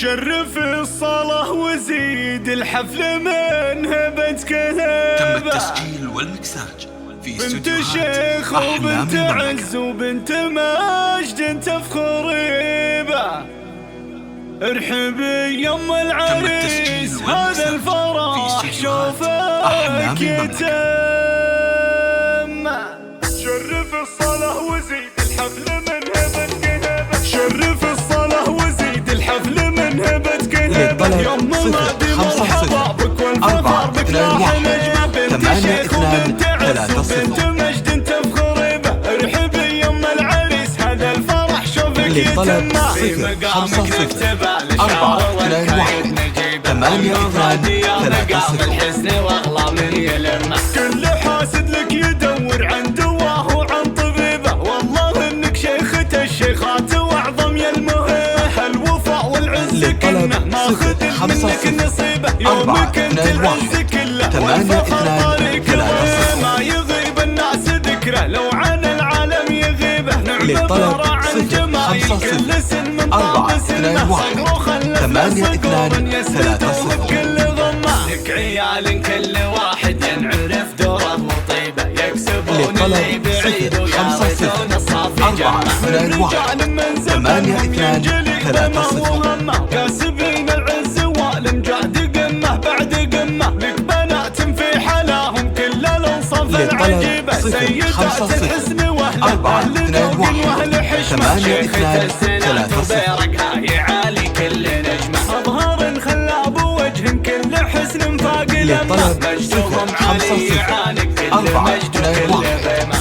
شرف الصلاة وزيد الحفل من هبة كذبة. تم التسجيل والمكساج في بنت استوديوهات شيخ وبنت عز وبنت مجد تفخر بها. ارحبي يم العريس هذا الفرح شوفك يتم. شرف الصلاة وزيد الحفل من هبة كذبة. شرف الصلاة وزيد الحفل من هبة كذبة. يوم مولدي مرحبا بك والفخر بك لاح نجمة. بنت شيخ وبنت عز وبنت مجد تفخر بها. ارحبي يم العريس هذا الفرح شوفك يتم. في مقامك نكتبه لشعر والكايد نجيبه. ومفردي يا مقام الحسن واغلى من يلمه. كل حاسد لك يدور عن دواه وعن طبيبه. والله انك شيخة الشيخات واعظم يا المهيه. الوفاء والعز كنا ماخذ منك نصيبه. يومك انت العز كله والفخر طريق ما يغيب الناس ذكره. لو عن العالم يغيبه. نعم فرع عن جمايل كل سن من طاب سنه. صقر وخلف صقور يسلطون بكل غمه. لك عيال كل واحد ينعرف دوره وطيبه. يكسبون اللي بعيد وياخذون الصافي جمه. رجال من زمن ينجلي بما وهمه. كاسبين العز والمجاد قمه بعد قمه. لك بنات في حلاهم كل الانصاف العجيبه. سيدات الحسن واهل ذوق واهل حشمه. شيخة السنة وبيرقها يعالي كل نجمه. اظهار خلاب وجه كل حسن فاق لمه. مجدهم عالي يعانق كل مجد وكل غيمه.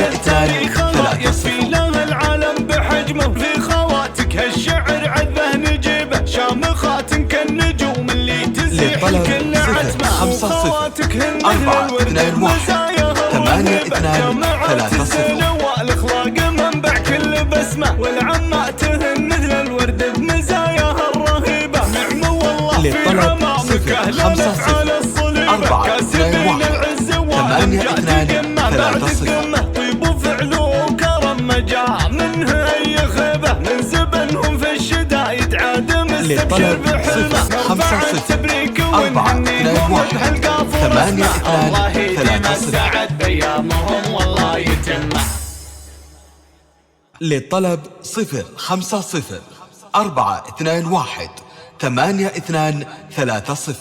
التاريخ الله يصفي له العالم بحجمه. في خواتك هالشعر عذبه نجيبه. شامخات كالنجوم اللي تزيح الكل عتمه. وخواتك هن مثل الورد بمزاياها الرهيبه. جامعات السنة والاخلاق منبع كل بسمه. والعمات هن مثل الورد بمزاياها الرهيبه. نعم والله في عمامك اهل على الصليبه. كاسبين العز والمجاد قمه بعد قمه. طيب وفعل وكرم مجا منه اي خيبه. من زبنهم في الشدايد عاد مستبشر بحلمه. مرفع التبريك ونهنيهم وجه القافور اسمه. الله يديم السعد بيامهم والله يتمه. للطلب 050 421 8230.